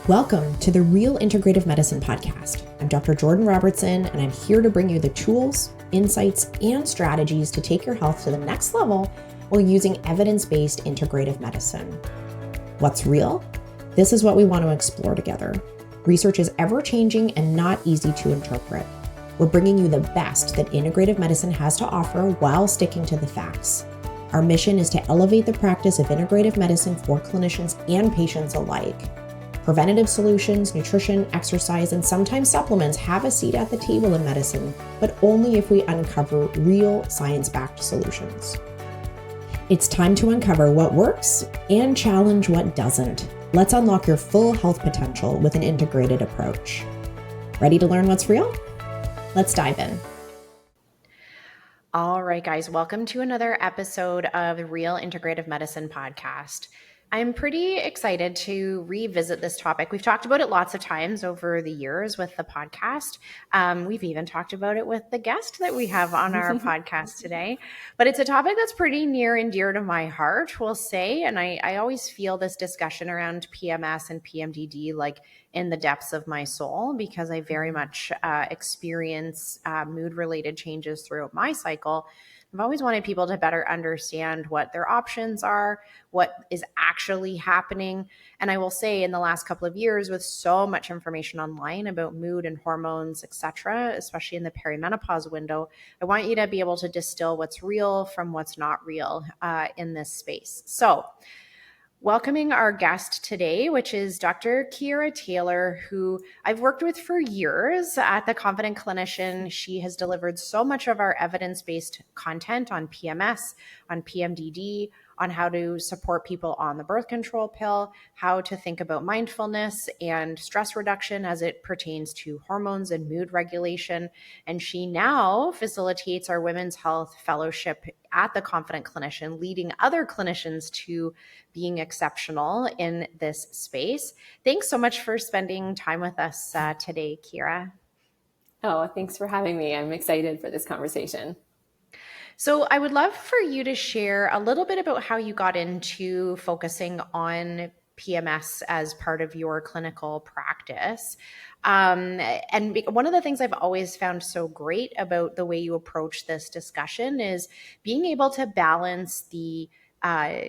Welcome to the Real Integrative Medicine podcast. I'm Dr. Jordan Robertson, and I'm here to bring you the tools, insights, and strategies to take your health to the next level while using evidence-based integrative medicine. What's real? This is what we want to explore together. Research is ever-changing and not easy to interpret. We're bringing you the best that integrative medicine has to offer while sticking to the facts. Our mission is to elevate the practice of integrative medicine for clinicians and patients alike. Preventative solutions, nutrition, exercise, and sometimes supplements have a seat at the table in medicine, but only if we uncover real science-backed solutions. It's time to uncover what works and challenge what doesn't. Let's unlock your full health potential with an integrated approach. Ready to learn what's real? Let's dive in. All right, guys, welcome to another episode of the Real Integrative Medicine podcast. I'm pretty excited to revisit this topic. We've talked about it lots of times over the years with the podcast. We've even talked about it with the guest that we have on our podcast today. But it's a topic that's pretty near and dear to my heart, we'll say. And I always feel this discussion around PMS and PMDD like in the depths of my soul, because I very much experience mood-related changes throughout my cycle. I've always wanted people to better understand what their options are, what is actually happening. And I will say in the last couple of years, with so much information online about mood and hormones, etc., especially in the perimenopause window, I want you to be able to distill what's real from what's not real in this space. So welcoming our guest today, which is Dr. Keara Taylor, who I've worked with for years at The Confident Clinician. She has delivered so much of our evidence-based content on PMS, on PMDD, on how to support people on the birth control pill, how to think about mindfulness and stress reduction as it pertains to hormones and mood regulation. And she now facilitates our Women's Health Fellowship at The Confident Clinician, leading other clinicians to being exceptional in this space. Thanks so much for spending time with us today, Keara. Oh, thanks for having me. I'm excited for this conversation. So I would love for you to share a little bit about how you got into focusing on PMS as part of your clinical practice. And one of the things I've always found so great about the way you approach this discussion is being able to balance the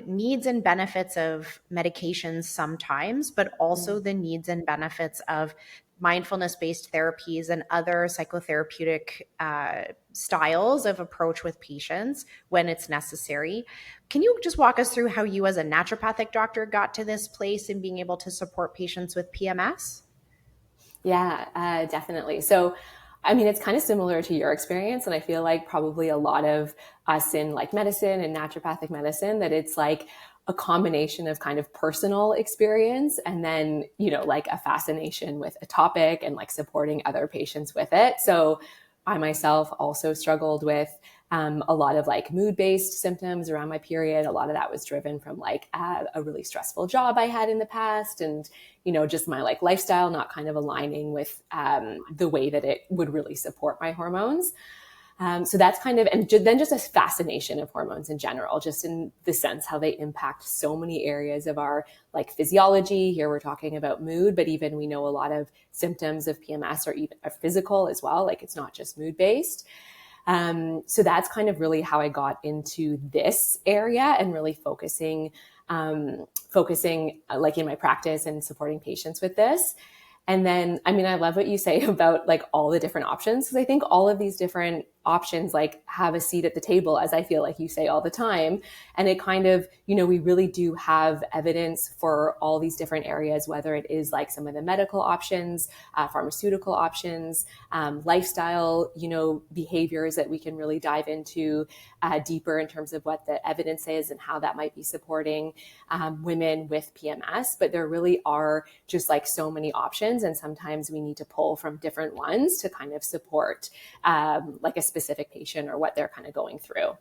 needs and benefits of medications sometimes, but also the needs and benefits of mindfulness-based therapies and other psychotherapeutic styles of approach with patients when it's necessary. Can you just walk us through how you as a naturopathic doctor got to this place in being able to support patients with PMS? Yeah, definitely. So, I mean, it's kind of similar to your experience. And I feel like probably a lot of us in like medicine and naturopathic medicine, that it's like a combination of kind of personal experience and then, like a fascination with a topic and like supporting other patients with it. So I myself also struggled with a lot of like mood-based symptoms around my period. A lot of that was driven from like a really stressful job I had in the past, and just my like lifestyle not kind of aligning with the way that it would really support my hormones. So that's kind of, and then just a fascination of hormones in general, just in the sense how they impact so many areas of our like physiology. Here we're talking about mood, but even we know a lot of symptoms of PMS are even are physical as well. Like it's not just mood based. So that's kind of really how I got into this area and really focusing like in my practice and supporting patients with this. And then, I mean, I love what you say about like all the different options, because I think all of these different options like have a seat at the table, as I feel like you say all the time. And it kind of, we really do have evidence for all these different areas, whether it is like some of the medical options, pharmaceutical options, lifestyle, behaviors that we can really dive into deeper in terms of what the evidence is and how that might be supporting women with PMS. But there really are just like so many options. And sometimes we need to pull from different ones to kind of support like a specific patient or what they're kind of going through.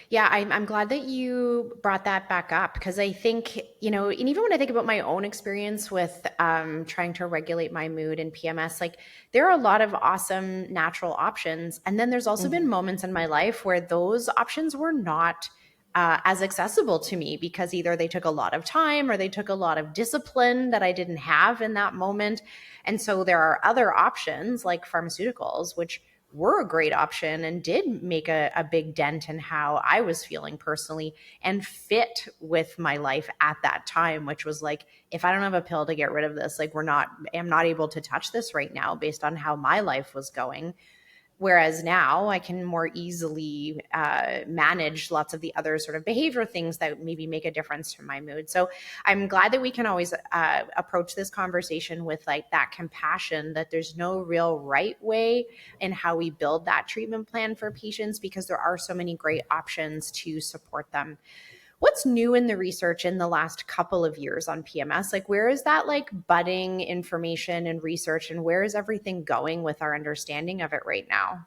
Yeah, I'm glad that you brought that back up, because I think, and even when I think about my own experience with trying to regulate my mood and PMS, like there are a lot of awesome natural options. And then there's also been moments in my life where those options were not as accessible to me, because either they took a lot of time or they took a lot of discipline that I didn't have in that moment. And so there are other options like pharmaceuticals, which were a great option and did make a big dent in how I was feeling personally and fit with my life at that time, which was like, if I don't have a pill to get rid of this, like I'm not able to touch this right now based on how my life was going. Whereas now I can more easily manage lots of the other sort of behavioral things that maybe make a difference to my mood. So I'm glad that we can always approach this conversation with like that compassion, that there's no real right way in how we build that treatment plan for patients, because there are so many great options to support them. What's new in the research in the last couple of years on PMS? Like, where is that like budding information and research, and where is everything going with our understanding of it right now?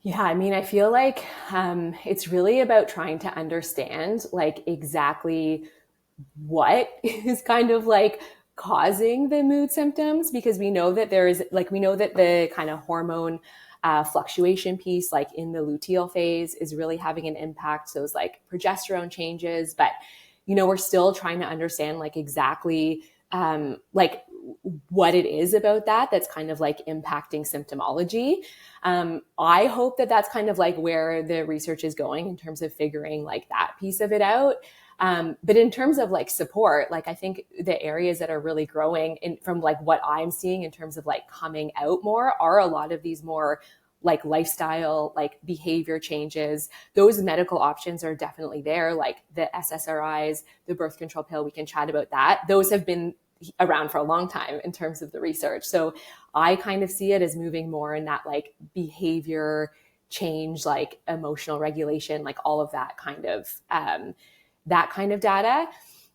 Yeah, I mean, I feel like it's really about trying to understand like exactly what is kind of like causing the mood symptoms, because we know that we know that the kind of hormone fluctuation piece, like in the luteal phase, is really having an impact. So it's like progesterone changes, but we're still trying to understand like exactly like what it is about that that's kind of like impacting symptomology. I hope that that's kind of like where the research is going in terms of figuring like that piece of it out. But in terms of like support, like I think the areas that are really growing from like what I'm seeing in terms of like coming out more are a lot of these more like lifestyle, like behavior changes. Those medical options are definitely there, like the SSRIs, the birth control pill. We can chat about that. Those have been around for a long time in terms of the research. So I kind of see it as moving more in that like behavior change, like emotional regulation, like all of that kind of data.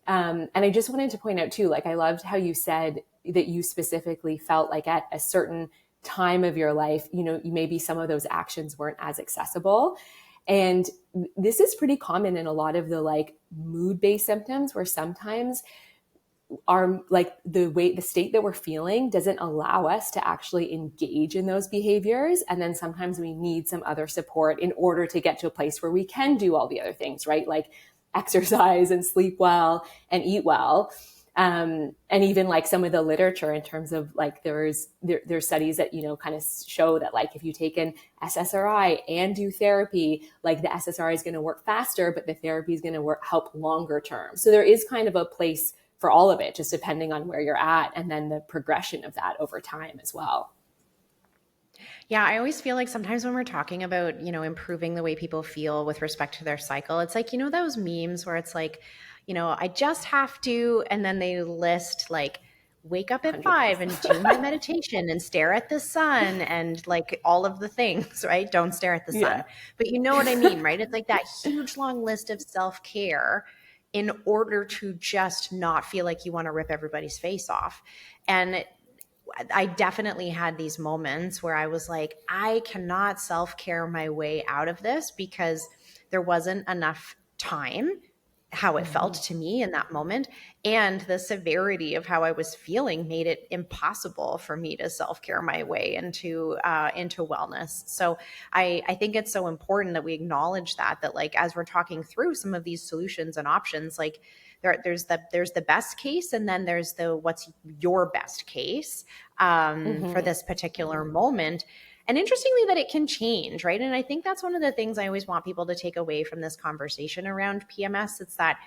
And I just wanted to point out too, like I loved how you said that you specifically felt like at a certain time of your life, maybe some of those actions weren't as accessible. And this is pretty common in a lot of the like mood-based symptoms, where sometimes our like the state that we're feeling doesn't allow us to actually engage in those behaviors. And then sometimes we need some other support in order to get to a place where we can do all the other things, right? Like exercise and sleep well and eat well. And even like some of the literature in terms of like there's studies that kind of show that like if you take an SSRI and do therapy, like the SSRI is going to work faster, but the therapy is going to help longer term. So there is kind of a place for all of it, just depending on where you're at, and then the progression of that over time as well. Yeah, I always feel like sometimes when we're talking about, improving the way people feel with respect to their cycle, it's like, those memes where it's like, I just have to, and then they list like, wake up at 5 and do my meditation and stare at the sun and like all of the things, right? Don't stare at the sun. Yeah. But you know what I mean, right? It's like that huge long list of self-care in order to just not feel like you want to rip everybody's face off. And I definitely had these moments where I was like, I cannot self-care my way out of this, because there wasn't enough time, how it felt to me in that moment, and the severity of how I was feeling made it impossible for me to self-care my way into wellness. So I think it's so important that we acknowledge that like as we're talking through some of these solutions and options, like there's the best case, and then there's the what's your best case for this particular moment. And interestingly, that it can change, right? And I think that's one of the things I always want people to take away from this conversation around PMS. It's that,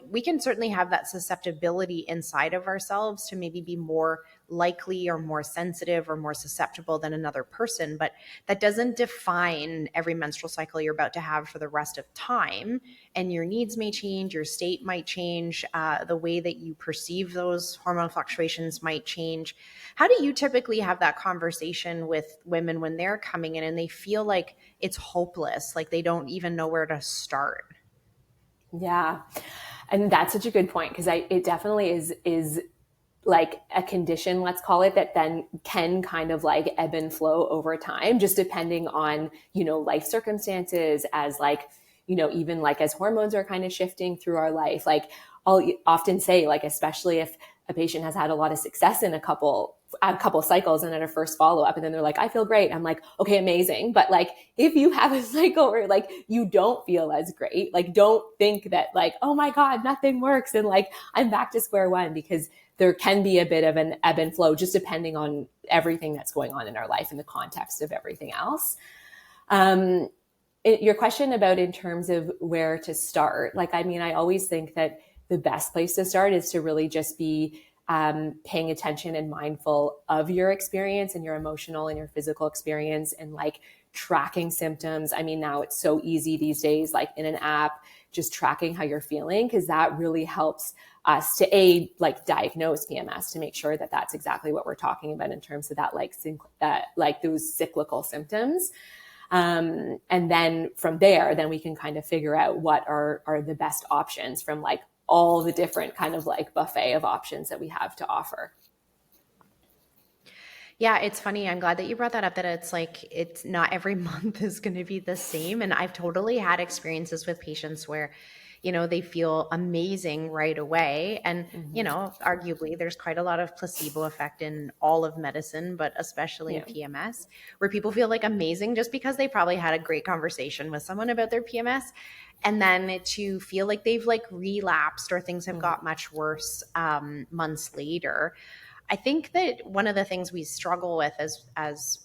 we can certainly have that susceptibility inside of ourselves to maybe be more likely or more sensitive or more susceptible than another person, but that doesn't define every menstrual cycle you're about to have for the rest of time. And your needs may change, your state might change, the way that you perceive those hormone fluctuations might change. How do you typically have that conversation with women when they're coming in and they feel like it's hopeless, like they don't even know where to start? Yeah. And that's such a good point, because it definitely is like a condition, let's call it, that then can kind of like ebb and flow over time, just depending on, life circumstances, as like, even like as hormones are kind of shifting through our life. Like I'll often say, like, especially if a patient has had a lot of success in a couple a couple of cycles and at a first follow-up, and then they're like, I feel great. I'm like, okay, amazing. But like, if you have a cycle where like you don't feel as great, like don't think that like, oh my God, nothing works and like I'm back to square one, because there can be a bit of an ebb and flow just depending on everything that's going on in our life in the context of everything else. Your question about in terms of where to start, like, I mean, I always think that the best place to start is to really just be paying attention and mindful of your experience and your emotional and your physical experience, and like tracking symptoms. I mean, now it's so easy these days, like in an app, just tracking how you're feeling, because that really helps us to like diagnose PMS, to make sure that that's exactly what we're talking about in terms of that, like those cyclical symptoms. And then from there, then we can kind of figure out what are the best options from like all the different kind of like buffet of options that we have to offer. Yeah, it's funny. I'm glad that you brought that up, that it's like, it's not every month is going to be the same. And I've totally had experiences with patients where, they feel amazing right away. And, arguably there's quite a lot of placebo effect in all of medicine, but especially in PMS, where people feel like amazing just because they probably had a great conversation with someone about their PMS. And then to feel like they've like relapsed or things have got much worse months later. I think that one of the things we struggle with as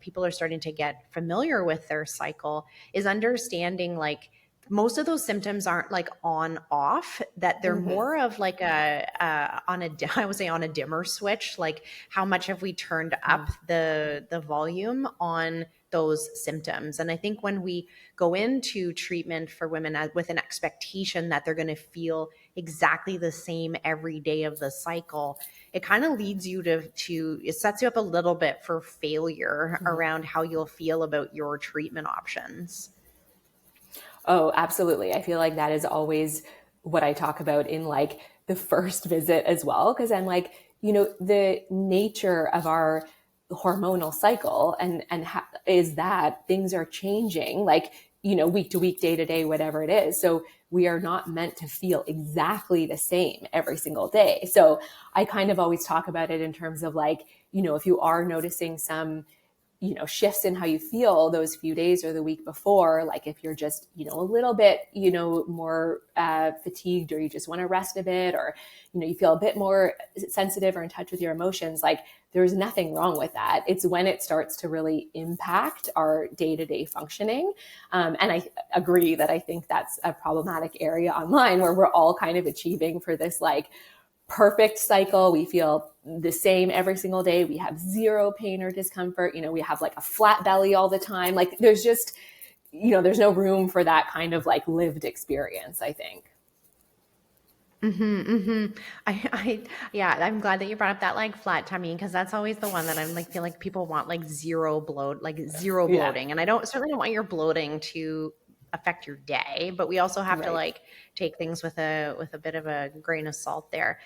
people are starting to get familiar with their cycle is understanding like most of those symptoms aren't like on off, that they're more of like I would say on a dimmer switch, like how much have we turned up the volume on those symptoms. And I think when we go into treatment for women with an expectation that they're going to feel exactly the same every day of the cycle, it kind of leads you to it sets you up a little bit for failure around how you'll feel about your treatment options. Oh, absolutely. I feel like that is always what I talk about in like the first visit as well. Cause I'm like, the nature of our hormonal cycle is that things are changing, like, week to week, day to day, whatever it is. So we are not meant to feel exactly the same every single day. So I kind of always talk about it in terms of like, if you are noticing some shifts in how you feel those few days or the week before, like if you're just, a little bit, more fatigued, or you just want to rest a bit, or, you feel a bit more sensitive or in touch with your emotions, like there's nothing wrong with that. It's when it starts to really impact our day-to-day functioning. And I agree that I think that's a problematic area online, where we're all kind of achieving for this like perfect cycle. We feel the same every single day. We have zero pain or discomfort. We have like a flat belly all the time. Like there's just, there's no room for that kind of like lived experience, I think. Yeah, I'm glad that you brought up that like flat tummy, because that's always the one that I'm like, feel like people want like zero bloating. And certainly don't want your bloating to affect your day, but we also have to like take things with a bit of a grain of salt there.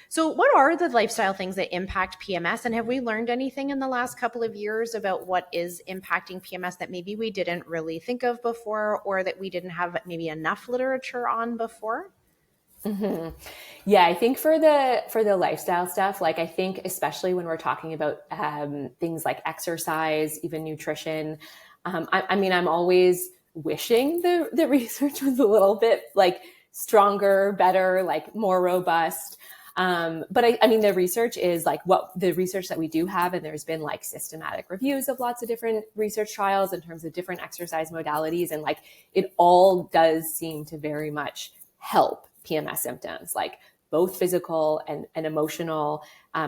So what are the lifestyle things that impact PMS? And have we learned anything in the last couple of years about what is impacting PMS that maybe we didn't really think of before, or that we didn't have maybe enough literature on before? Yeah, I think for the lifestyle stuff, like I think especially when we're talking about things like exercise, even nutrition, I mean, I'm always wishing the research was a little bit like stronger, better, like more robust. But I mean, the research is like what the research that we do have, and there's been like systematic reviews of lots of different research trials in terms of different exercise modalities, and like it all does seem to very much help PMS symptoms, like both physical and emotional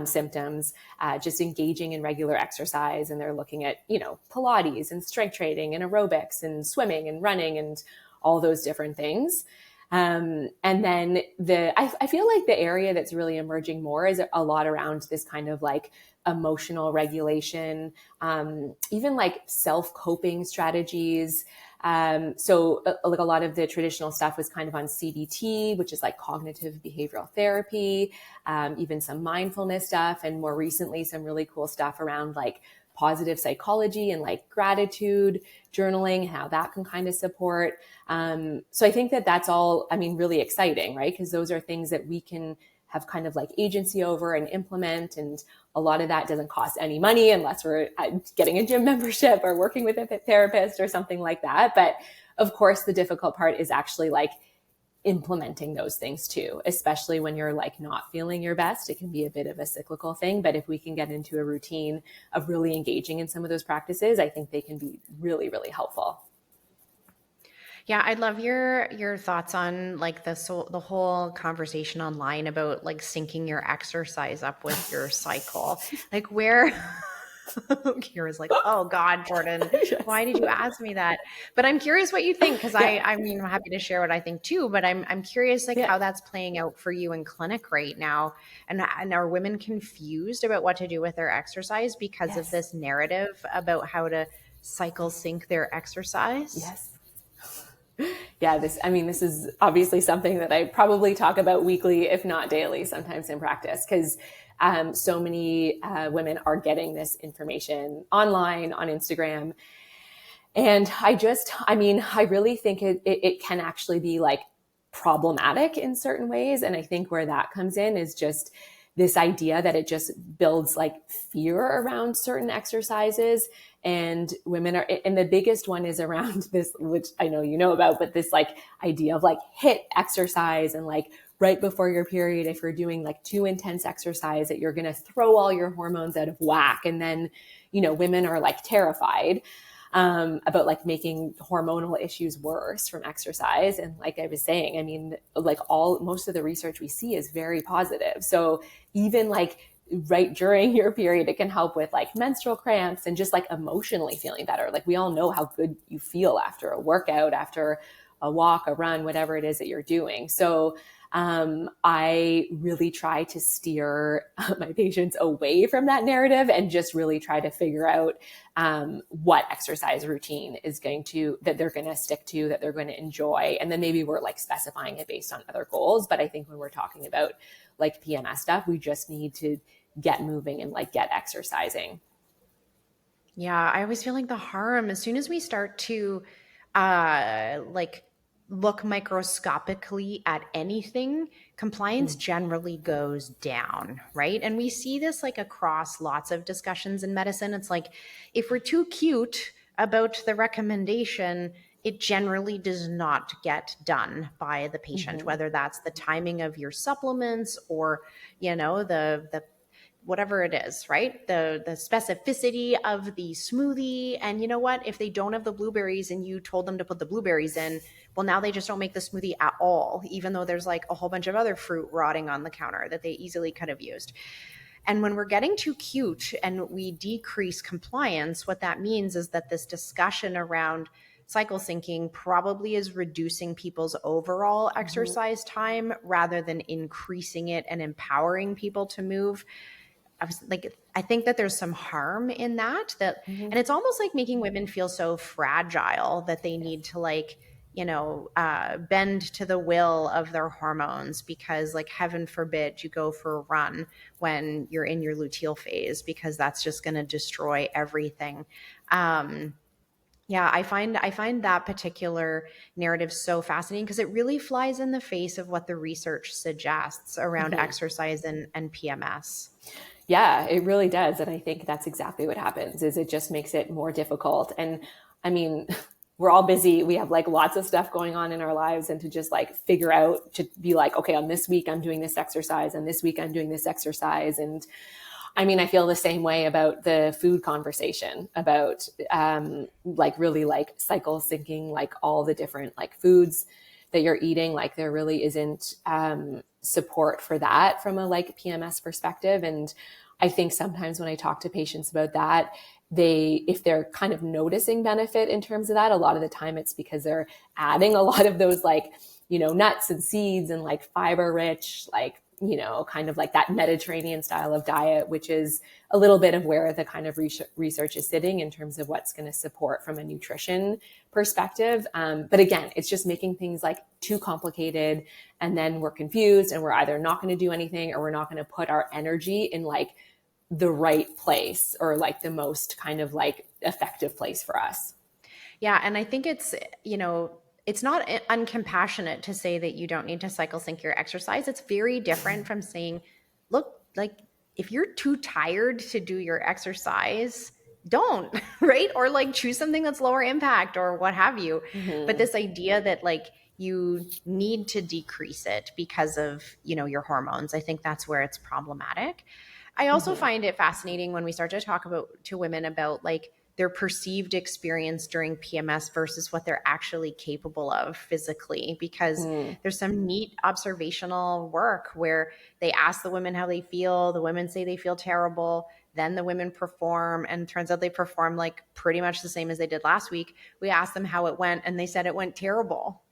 symptoms, just engaging in regular exercise. And they're looking at, Pilates and strength training and aerobics and swimming and running and all those different things. And then I feel like the area that's really emerging more is a lot around this kind of like emotional regulation, even like self-coping strategies. So like a lot of the traditional stuff was kind of on CBT, which is like cognitive behavioral therapy, even some mindfulness stuff. And more recently, some really cool stuff around like positive psychology and like gratitude journaling, how that can kind of support. So I think that that's all, I mean, really exciting, right? Because those are things that we can have kind of like agency over and implement. And a lot of that doesn't cost any money unless we're getting a gym membership or working with a therapist or something like that. But of course, the difficult part is actually like implementing those things too, especially when you're like not feeling your best. It can be a bit of a cyclical thing, but if we can get into a routine of really engaging in some of those practices, I think they can be really, really helpful. Yeah, I'd love your thoughts on like the whole conversation online about like syncing your exercise up with your cycle. Like where Kira's like, "Oh God, Jordan, Yes. why did you ask me that?" But I'm curious what you think because Yeah. I mean, I'm happy to share what I think too. But I'm curious like Yeah. how that's playing out for you in clinic right now, and are women confused about what to do with their exercise because of Yes. this narrative about how to cycle sync their exercise? Yes. Yeah, this is obviously something that I probably talk about weekly, if not daily, sometimes in practice, because so many women are getting this information online on Instagram. And I really think it can actually be like problematic in certain ways. And I think where that comes in is just this idea that it just builds like fear around certain exercises. And and the biggest one is around this, which I know you know about, but this like idea of like HIIT exercise and like right before your period, if you're doing like too intense exercise, that you're going to throw all your hormones out of whack. And then, women are like terrified about like making hormonal issues worse from exercise. And like I was saying, I mean, like most of the research we see is very positive. So even like right during your period, it can help with like menstrual cramps and just like emotionally feeling better. Like we all know how good you feel after a workout, after a walk, a run, whatever it is that you're doing. So I really try to steer my patients away from that narrative and just really try to figure out what exercise routine that they're going to stick to, that they're going to enjoy. And then maybe we're like specifying it based on other goals. But I think when we're talking about like PMS stuff, we just need to get moving and like get exercising. Yeah, I always feel like the harm as soon as we start to like look microscopically at anything, compliance Mm. generally goes down, right? And we see this like across lots of discussions in medicine. It's like if we're too cute about the recommendation, it generally does not get done by the patient, Mm-hmm. whether that's the timing of your supplements or, the whatever it is, right? The specificity of the smoothie. And you know what? If they don't have the blueberries and you told them to put the blueberries in, well, now they just don't make the smoothie at all, even though there's like a whole bunch of other fruit rotting on the counter that they easily could have used. And when we're getting too cute and we decrease compliance, what that means is that this discussion around cycle syncing probably is reducing people's overall Mm-hmm. exercise time rather than increasing it and empowering people to move. I think that there's some harm in that, Mm-hmm. and it's almost like making women feel so fragile that they Yes. need to like, bend to the will of their hormones because like heaven forbid you go for a run when you're in your luteal phase because that's just going to destroy everything. Um, yeah, I find that particular narrative so fascinating because it really flies in the face of what the research suggests around Mm-hmm. exercise and PMS. Yeah, it really does. And I think that's exactly what happens is it just makes it more difficult. And I mean, we're all busy. We have like lots of stuff going on in our lives, and to just like figure out to be like, okay, on this week I'm doing this exercise and this week I'm doing this exercise. And I mean, I feel the same way about the food conversation about like really like cycle syncing, like all the different like foods that you're eating. Like there really isn't support for that from a like PMS perspective. And I think sometimes when I talk to patients about that, if they're kind of noticing benefit in terms of that, a lot of the time it's because they're adding a lot of those like, nuts and seeds and like fiber rich, like, kind of like that Mediterranean style of diet, which is a little bit of where the kind of research is sitting in terms of what's going to support from a nutrition perspective. But again, it's just making things like too complicated. And then we're confused and we're either not going to do anything or we're not going to put our energy in like the right place or like the most kind of like effective place for us. Yeah, and I think it's, it's not uncompassionate to say that you don't need to cycle sync your exercise. It's very different from saying, look, like if you're too tired to do your exercise, don't, right? Or like choose something that's lower impact or what have you. But Mm-hmm. this idea that like you need to decrease it because of, your hormones, I think that's where it's problematic. I also Mm-hmm. find it fascinating when we start to talk to women about like their perceived experience during PMS versus what they're actually capable of physically, because Mm. there's some neat observational work where they ask the women how they feel. The women say they feel terrible. Then the women perform, and it turns out they perform like pretty much the same as they did last week. We asked them how it went, and they said it went terrible.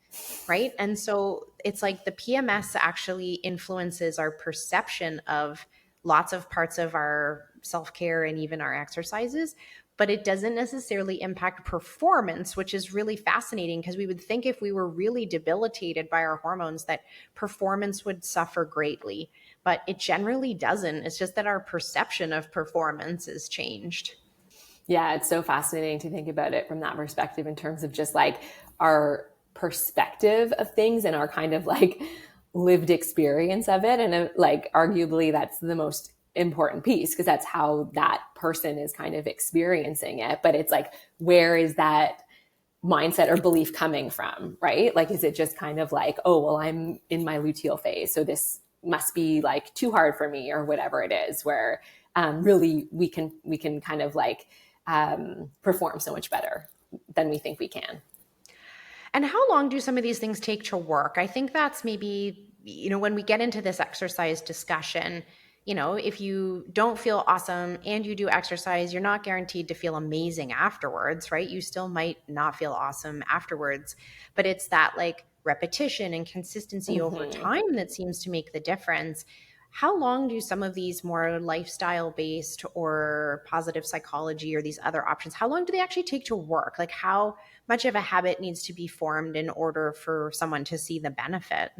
Right. And so it's like the PMS actually influences our perception of lots of parts of our self care and even our exercises, but it doesn't necessarily impact performance, which is really fascinating because we would think if we were really debilitated by our hormones that performance would suffer greatly, but it generally doesn't. It's just that our perception of performance is changed. Yeah, it's so fascinating to think about it from that perspective in terms of just like our perspective of things and our kind of like lived experience of it. And like arguably that's the most important piece because that's how that person is kind of experiencing it. But it's like, where is that mindset or belief coming from, right? Like, is it just kind of like, oh, well, I'm in my luteal phase, so this must be like too hard for me or whatever it is, where really we can kind of like perform so much better than we think we can. And how long do some of these things take to work? I think that's maybe, when we get into this exercise discussion, if you don't feel awesome and you do exercise, you're not guaranteed to feel amazing afterwards, right? You still might not feel awesome afterwards, but it's that like repetition and consistency over Mm-hmm. time that seems to make the difference. How long do some of these more lifestyle based or positive psychology or these other options, how long do they actually take to work? Like how much of a habit needs to be formed in order for someone to see the benefit?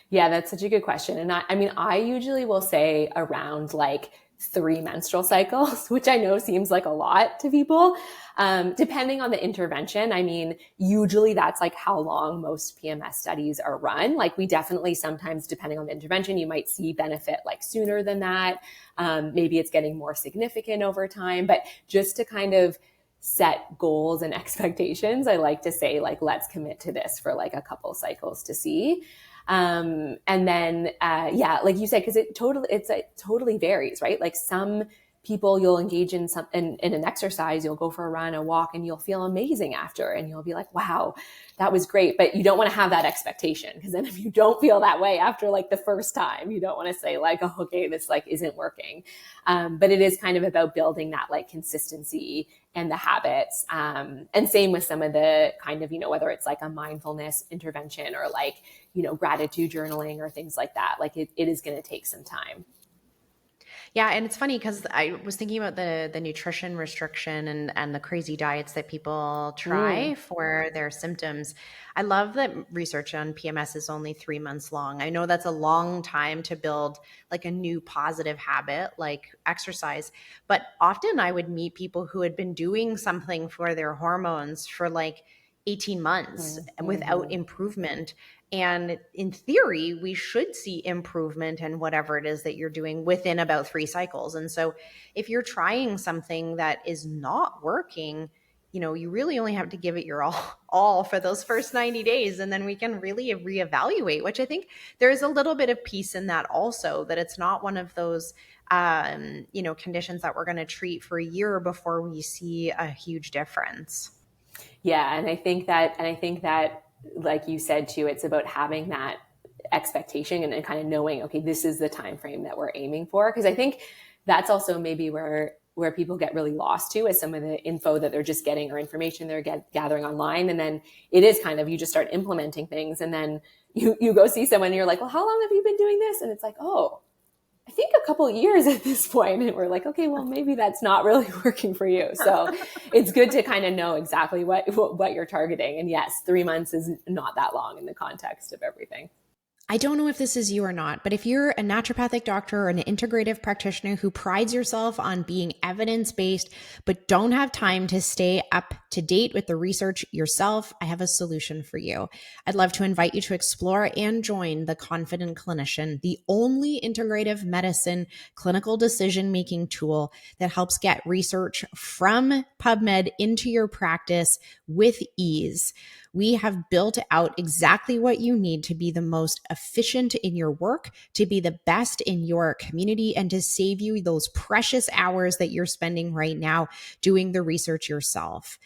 Yeah, that's such a good question. And I mean, I usually will say around like 3 menstrual cycles, which I know seems like a lot to people. Depending on the intervention, I mean, usually that's like how long most PMS studies are run. Like we definitely sometimes, depending on the intervention, you might see benefit like sooner than that. Maybe it's getting more significant over time, but just to kind of set goals and expectations, I like to say like, let's commit to this for like a couple cycles to see. And then, yeah, like you said, because it totally varies, right? Like some people you'll engage in in an exercise, you'll go for a run, a walk, and you'll feel amazing after, and you'll be like, wow, that was great. But you don't want to have that expectation because then if you don't feel that way after like the first time, you don't want to say like, oh, okay, this like isn't working. But it is kind of about building that like consistency and the habits. And same with some of the kind of, whether it's like a mindfulness intervention or like, gratitude journaling or things like that. Like it is going to take some time. Yeah, and it's funny because I was thinking about the nutrition restriction and the crazy diets that people Mm. try for their symptoms. I love that research on PMS is only 3 months long. I know that's a long time to build like a new positive habit like exercise, but often I would meet people who had been doing something for their hormones for like 18 months without Mm-hmm. improvement. And in theory, we should see improvement in whatever it is that you're doing within about 3 cycles. And so if you're trying something that is not working, you really only have to give it your all for those first 90 days. And then we can really reevaluate, which I think there is a little bit of peace in that also, that it's not one of those, conditions that we're going to treat for a year before we see a huge difference. Yeah. And I think that, like you said too, it's about having that expectation and kind of knowing, okay, this is the time frame that we're aiming for. Cause I think that's also maybe where people get really lost too, is some of the info that they're just getting or information they're gathering online. And then it is kind of, you just start implementing things and then you go see someone and you're like, well, how long have you been doing this? And it's like, oh, I think a couple of years at this point, and we're like, okay, well, maybe that's not really working for you. So it's good to kind of know exactly what you're targeting. And yes, 3 months is not that long in the context of everything. I don't know if this is you or not, but if you're a naturopathic doctor or an integrative practitioner who prides yourself on being evidence based, but don't have time to stay up to date with the research yourself, I have a solution for you. I'd love to invite you to explore and join the Confident Clinician, the only integrative medicine clinical decision making tool that helps get research from PubMed into your practice with ease. We have built out exactly what you need to be the most efficient in your work, to be the best in your community, and to save you those precious hours that you're spending right now doing the research yourself.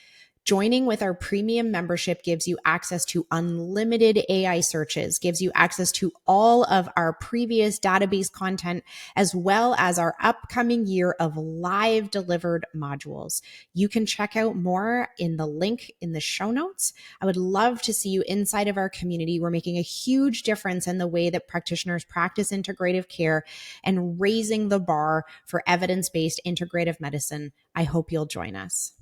Joining with our premium membership gives you access to unlimited AI searches, gives you access to all of our previous database content, as well as our upcoming year of live delivered modules. You can check out more in the link in the show notes. I would love to see you inside of our community. We're making a huge difference in the way that practitioners practice integrative care and raising the bar for evidence-based integrative medicine. I hope you'll join us.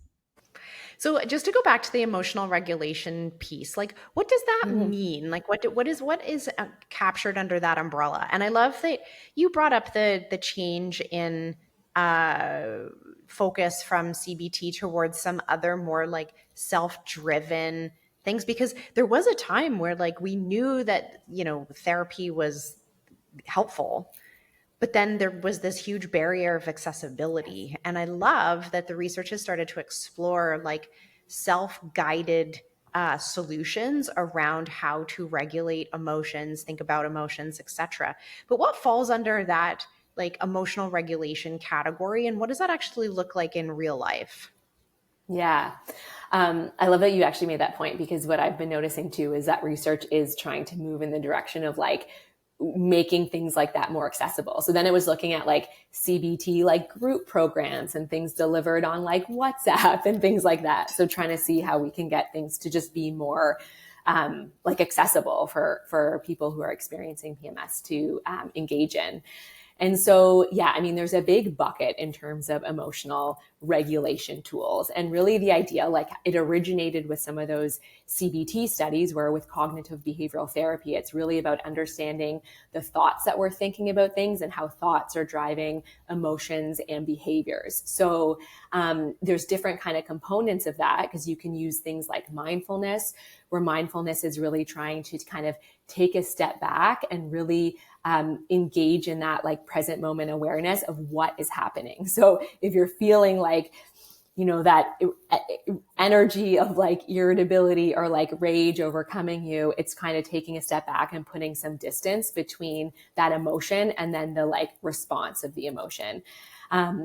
So just to go back to the emotional regulation piece, like what does that Mm-hmm. mean? Like what is captured under that umbrella? And I love that you brought up the change in uh, focus from CBT towards some other more like self-driven things, because there was a time where like we knew that, therapy was helpful, but then there was this huge barrier of accessibility. And I love that the research has started to explore like self-guided solutions around how to regulate emotions, think about emotions, etc. But what falls under that like emotional regulation category, and what does that actually look like in real life? Yeah. I love that you actually made that point, because what I've been noticing too is that research is trying to move in the direction of like making things like that more accessible. So then it was looking at like CBT, like group programs and things delivered on like WhatsApp and things like that. So trying to see how we can get things to just be more like accessible for people who are experiencing PMS to engage in. And so, yeah, I mean, there's a big bucket in terms of emotional regulation tools. And really the idea, like it originated with some of those CBT studies where with cognitive behavioral therapy, it's really about understanding the thoughts that we're thinking about things and how thoughts are driving emotions and behaviors. So there's different kind of components of that, because you can use things like mindfulness, where mindfulness is really trying to kind of take a step back and really engage in that like present moment awareness of what is happening. So if you're feeling like, that energy of like irritability or like rage overcoming you, it's kind of taking a step back and putting some distance between that emotion and then the like response of the emotion.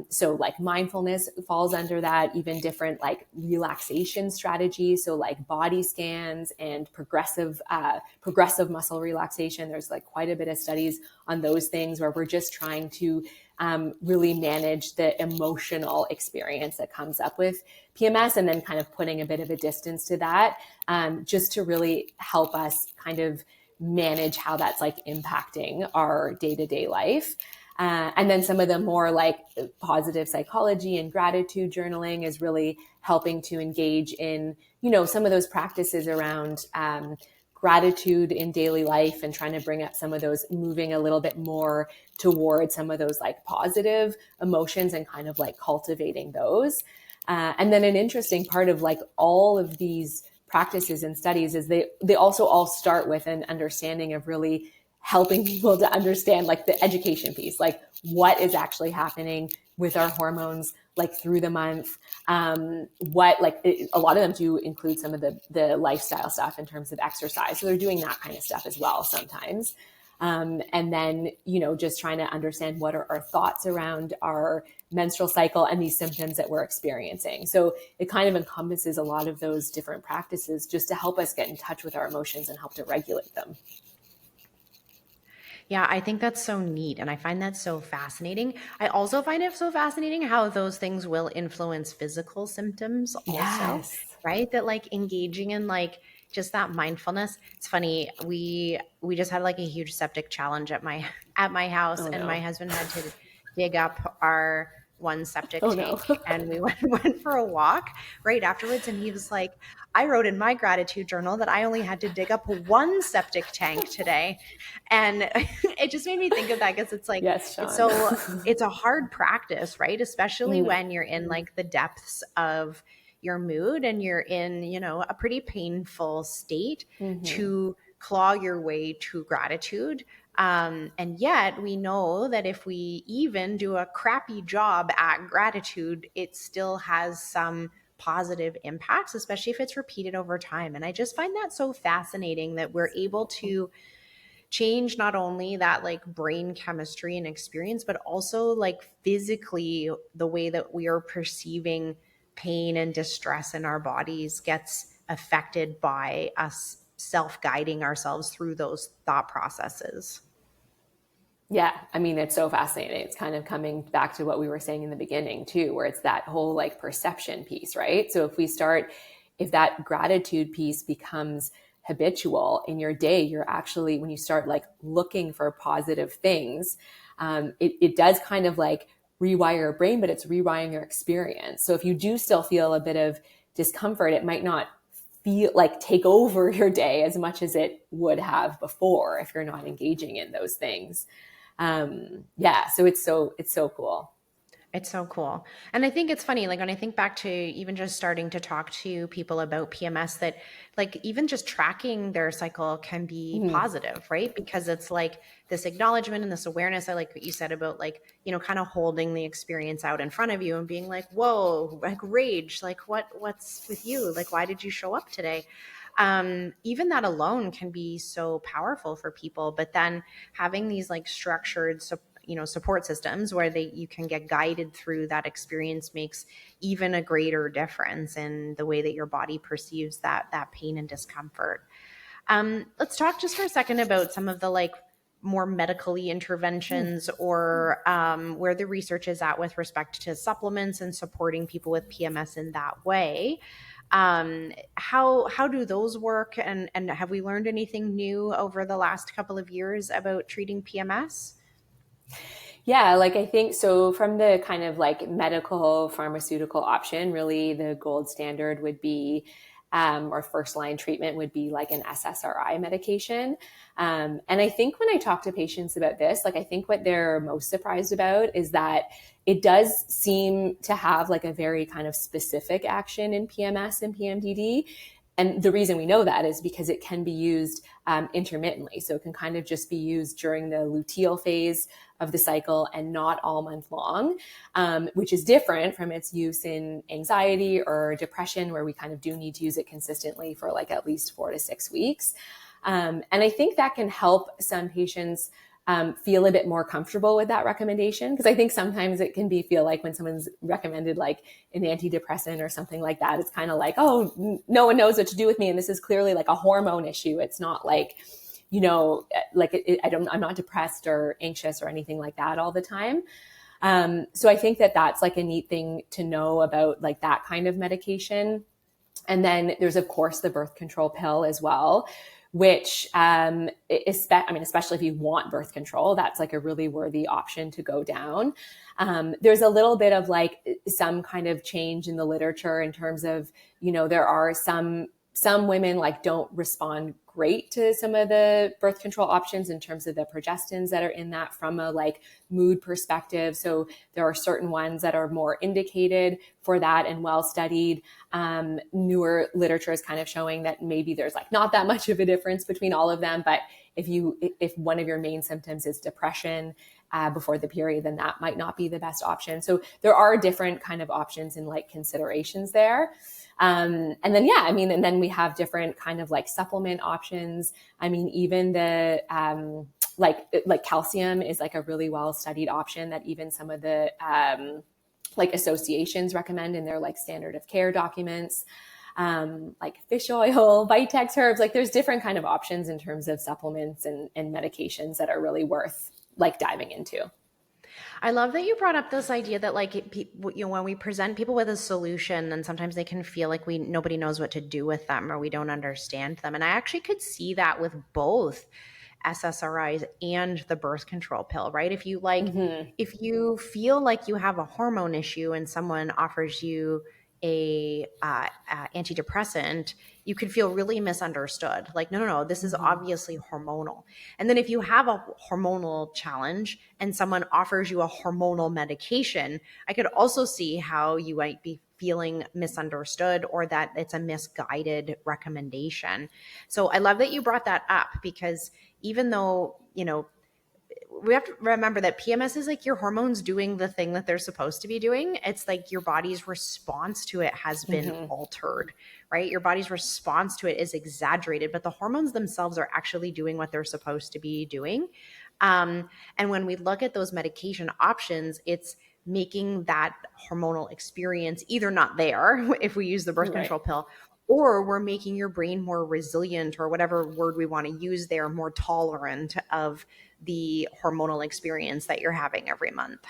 So like mindfulness falls under that, even different like relaxation strategies. So like body scans and progressive muscle relaxation. There's like quite a bit of studies on those things where we're just trying to really manage the emotional experience that comes up with PMS, and then kind of putting a bit of a distance to that, just to really help us kind of manage how that's like impacting our day-to-day life. And then some of the more like positive psychology and gratitude journaling is really helping to engage in, some of those practices around gratitude in daily life, and trying to bring up some of those, moving a little bit more towards some of those like positive emotions and kind of like cultivating those. And then an interesting part of like all of these practices and studies is they also all start with an understanding of really helping people to understand like the education piece, like what is actually happening with our hormones, like through the month. A lot of them do include some of the lifestyle stuff in terms of exercise. So they're doing that kind of stuff as well sometimes. And then, just trying to understand what are our thoughts around our menstrual cycle and these symptoms that we're experiencing. So it kind of encompasses a lot of those different practices just to help us get in touch with our emotions and help to regulate them. Yeah, I think that's so neat. And I find that so fascinating. I also find it so fascinating how those things will influence physical symptoms also, Yes. right? That like engaging in like just that mindfulness. It's funny, we just had like a huge septic challenge at my at my house, Oh and my no. husband had to dig up our one septic Oh no. tank, and we went for a walk right afterwards. And he was like, I wrote in my gratitude journal that I only had to dig up one septic tank today. And it just made me think of that, because it's like, Yes, it's Sean. so, it's a hard practice, right? Especially when you're in like the depths of your mood and you're in, a pretty painful state, to claw your way to gratitude. And yet we know that if we even do a crappy job at gratitude, it still has some positive impacts, especially if it's repeated over time. And I just find that so fascinating that we're able to change not only that like brain chemistry and experience, but also like physically the way that we are perceiving pain and distress in our bodies gets affected by us self-guiding ourselves through those thought processes. Yeah, I mean, it's so fascinating. It's kind of coming back to what we were saying in the beginning too, where it's that whole like perception piece, right? So if that gratitude piece becomes habitual in your day, you're actually, when you start like looking for positive things, it does kind of like rewire your brain, but it's rewiring your experience. So if you do still feel a bit of discomfort, it might not feel like take over your day as much as it would have before if you're not engaging in those things. Yeah, so it's so cool. It's so cool. And I think it's funny, like when I think back to even just starting to talk to people about PMS, that like even just tracking their cycle can be positive, right? Because it's like this acknowledgement and this awareness. I like what you said about like, kind of holding the experience out in front of you and being like, whoa, like rage, like what's with you? Like, why did you show up today? Even that alone can be so powerful for people. But then having these like structured support systems where you can get guided through that experience makes even a greater difference in the way that your body perceives that pain and discomfort. Let's talk just for a second about some of the like more medically interventions, or where the research is at with respect to supplements and supporting people with PMS in that way. How do those work, and have we learned anything new over the last couple of years about treating PMS? Yeah, like I think so from the kind of like medical pharmaceutical option, really the gold standard would be or first line treatment would be like an SSRI medication. And I think when I talk to patients about this, like I think what they're most surprised about is that it does seem to have like a very kind of specific action in PMS and PMDD. And the reason we know that is because it can be used intermittently. So it can kind of just be used during the luteal phase of the cycle and not all month long, which is different from its use in anxiety or depression, where we kind of do need to use it consistently for like at least 4 to 6 weeks. And I think that can help some patients feel a bit more comfortable with that recommendation. Because I think sometimes it can feel like when someone's recommended like an antidepressant or something like that, it's kind of like, oh, no one knows what to do with me. And this is clearly like a hormone issue. It's not like, like I'm not depressed or anxious or anything like that all the time. So I think that that's like a neat thing to know about like that kind of medication. And then there's of course the birth control pill as well, which, especially if you want birth control, that's like a really worthy option to go down. There's a little bit of like some kind of change in the literature in terms of, there are some women like don't respond great to some of the birth control options in terms of the progestins that are in that from a like mood perspective. So there are certain ones that are more indicated for that and well studied. Newer literature is kind of showing that maybe there's like not that much of a difference between all of them. But if one of your main symptoms is depression before the period, then that might not be the best option. So there are different kind of options and like considerations there. And then, and then we have different kind of like supplement options. I mean, even the, like calcium is like a really well studied option that even some of the, like associations recommend in their like standard of care documents, like fish oil, Vitex herbs, like there's different kind of options in terms of supplements and medications that are really worth like diving into. I love that you brought up this idea that like when we present people with a solution, then sometimes they can feel like nobody knows what to do with them or we don't understand them. And I actually could see that with both SSRIs and the birth control pill, right? Mm-hmm. If you feel like you have a hormone issue and someone offers you a antidepressant, you could feel really misunderstood. Like, no, this is Mm-hmm. obviously hormonal. And then if you have a hormonal challenge and someone offers you a hormonal medication, I could also see how you might be feeling misunderstood or that it's a misguided recommendation. So I love that you brought that up, because even though, we have to remember that PMS is like your hormones doing the thing that they're supposed to be doing. It's like your body's response to it has been Mm-hmm. altered, right? Your body's response to it is exaggerated, but the hormones themselves are actually doing what they're supposed to be doing. And when we look at those medication options, it's making that hormonal experience either not there if we use the birth Right. control pill, or we're making your brain more resilient, or whatever word we want to use there, more tolerant of the hormonal experience that you're having every month.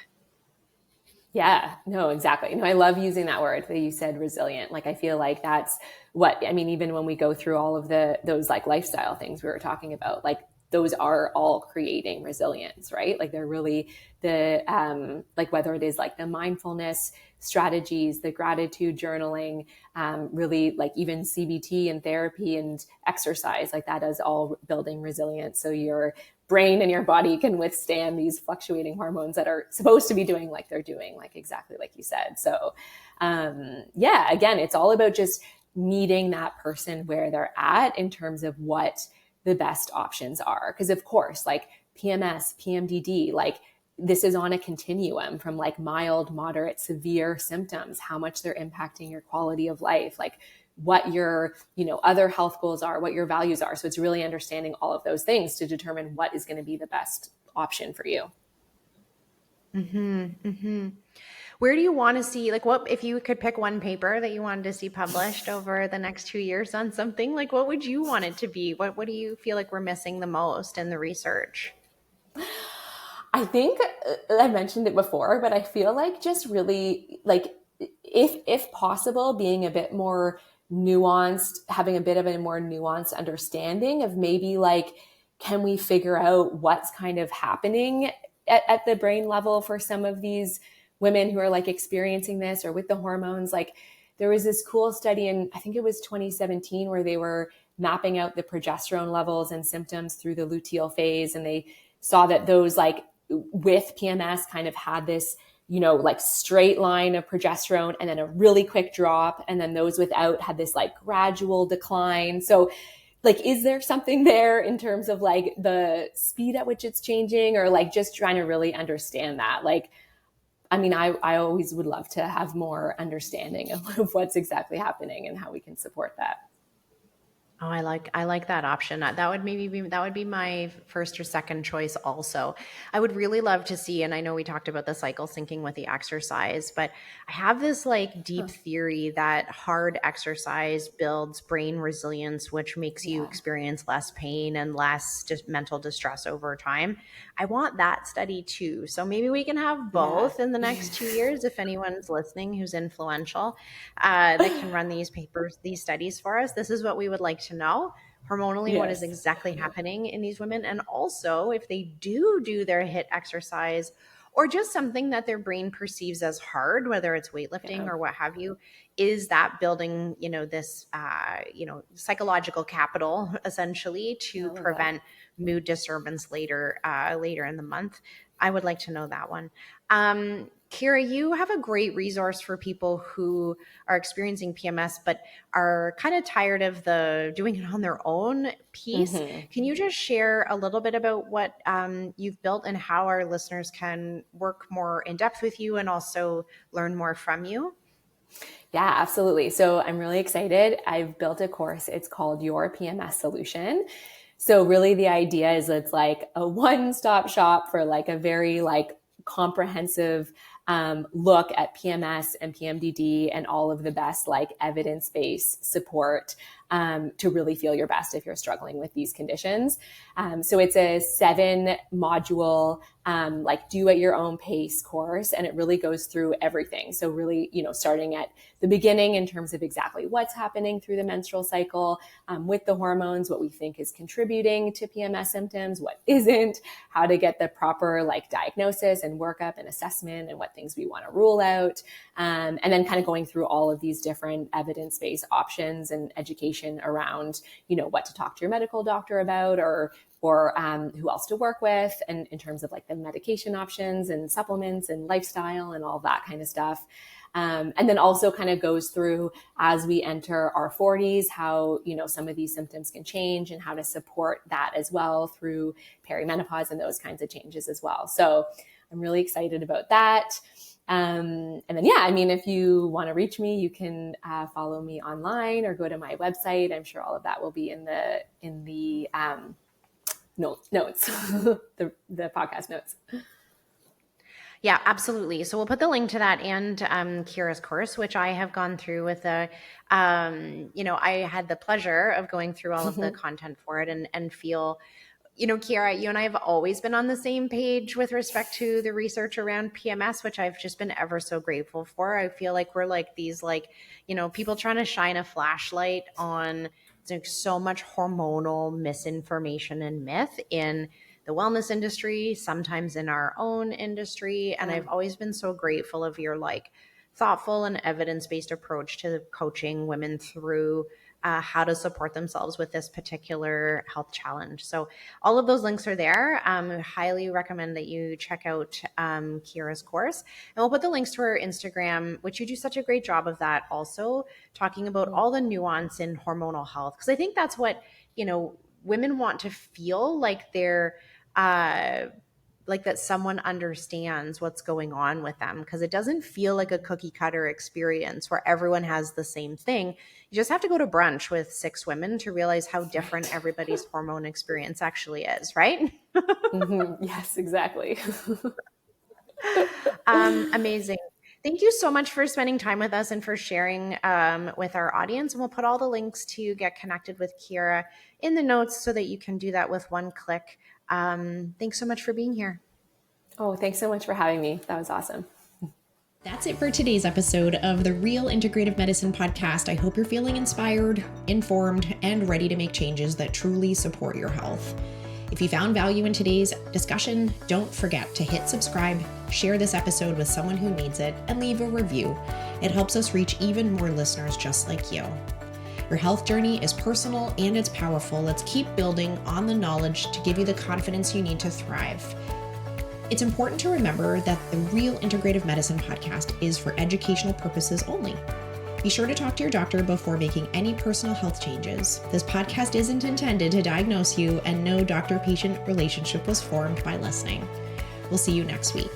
Yeah, no, exactly. No, I love using that word that you said, resilient. Like, I feel like that's what, I mean, even when we go through all of those like lifestyle things we were talking about, like those are all creating resilience, right? Like they're really like whether it is like the mindfulness strategies, the gratitude journaling, really like even CBT and therapy and exercise, like that is all building resilience. So your brain and your body can withstand these fluctuating hormones that are supposed to be doing like they're doing, like exactly like you said. So, yeah, again, it's all about just meeting that person where they're at in terms of what the best options are. Because of course, like PMS, PMDD, like this is on a continuum from like mild, moderate, severe symptoms, how much they're impacting your quality of life, like what your, other health goals are, what your values are. So it's really understanding all of those things to determine what is going to be the best option for you. Mm-hmm, mm-hmm. Where do you want to see, like, what, if you could pick one paper that you wanted to see published over the next 2 years on something, like, what would you want it to be? What do you feel like we're missing the most in the research? I think I mentioned it before, but I feel like just really like if possible, being a bit more nuanced, having a bit of a more nuanced understanding of maybe like, can we figure out what's kind of happening at the brain level for some of these women who are like experiencing this or with the hormones? Like there was this cool study in, I think it was 2017, where they were mapping out the progesterone levels and symptoms through the luteal phase. And they saw that those like with PMS kind of had this, like straight line of progesterone and then a really quick drop. And then those without had this like gradual decline. So like, is there something there in terms of like the speed at which it's changing, or like just trying to really understand that? Like, I mean, I always would love to have more understanding of what's exactly happening and how we can support that. Oh, I like that option. That would be my first or second choice also. I would really love to see, and I know we talked about the cycle syncing with the exercise, but I have this like deep Huh. theory that hard exercise builds brain resilience, which makes you Yeah. experience less pain and less mental distress over time. I want that study too. So maybe we can have Yeah. both in the next 2 years if anyone's listening who's influential, that can run these studies for us. This is what we would like to know hormonally, what is Yes. exactly happening in these women. And also, if they do their HIIT exercise or just something that their brain perceives as hard, whether it's weightlifting Yeah. or what have you, is that building, this, psychological capital essentially I to love that. prevent mood disturbance later in the month. I would like to know that one. Keara, you have a great resource for people who are experiencing PMS but are kind of tired of the doing it on their own piece. Mm-hmm. Can you just share a little bit about what you've built and how our listeners can work more in depth with you and also learn more from you? Yeah, absolutely. So I'm really excited. I've built a course. It's called Your PMS Solution. So really the idea is it's like a one-stop shop for like a very like comprehensive look at PMS and PMDD and all of the best like evidence-based support to really feel your best if you're struggling with these conditions. So it's a 7-module, like do at your own pace course. And it really goes through everything. So really, starting at the beginning in terms of exactly what's happening through the menstrual cycle, with the hormones, what we think is contributing to PMS symptoms, what isn't, how to get the proper diagnosis and workup and assessment, and what things we want to rule out. And then kind of going through all of these different evidence-based options and education around, what to talk to your medical doctor about, or who else to work with, and in terms of the medication options and supplements and lifestyle and all that kind of stuff. And then also kind of goes through, as we enter our 40s, how, some of these symptoms can change and how to support that as well through perimenopause and those kinds of changes as well. So I'm really excited about that. And then, if you want to reach me, you can follow me online or go to my website. I'm sure all of that will be in the notes, the podcast notes. Yeah, absolutely. So we'll put the link to that and Keara's course, which I have gone through with I had the pleasure of going through all of the content for it and feel, Keara, you and I have always been on the same page with respect to the research around PMS, which I've just been ever so grateful for. I feel like we're these people trying to shine a flashlight on so much hormonal misinformation and myth in the wellness industry, sometimes in our own industry. And I've always been so grateful of your thoughtful and evidence-based approach to coaching women through how to support themselves with this particular health challenge. So all of those links are there. I highly recommend that you check out Keara's course. And we'll put the links to her Instagram, which you do such a great job of that, also talking about all the nuance in hormonal health. Because I think that's what, women want to feel like they're that someone understands what's going on with them, because it doesn't feel like a cookie cutter experience where everyone has the same thing. You just have to go to brunch with 6 women to realize how different everybody's hormone experience actually is, right? Yes, exactly. Amazing. Thank you so much for spending time with us and for sharing with our audience. And we'll put all the links to get connected with Keara in the notes so that you can do that with one click. Thanks so much for being here. Oh, thanks so much for having me. That was awesome. That's it for today's episode of the Real Integrative Medicine podcast. I hope you're feeling inspired, informed, and ready to make changes that truly support your health. If you found value in today's discussion, don't forget to hit subscribe, share this episode with someone who needs it, and leave a review. It helps us reach even more listeners just like you. Your health journey is personal and it's powerful. Let's keep building on the knowledge to give you the confidence you need to thrive. It's important to remember that the Real Integrative Medicine podcast is for educational purposes only. Be sure to talk to your doctor before making any personal health changes. This podcast isn't intended to diagnose you, and no doctor-patient relationship was formed by listening. We'll see you next week.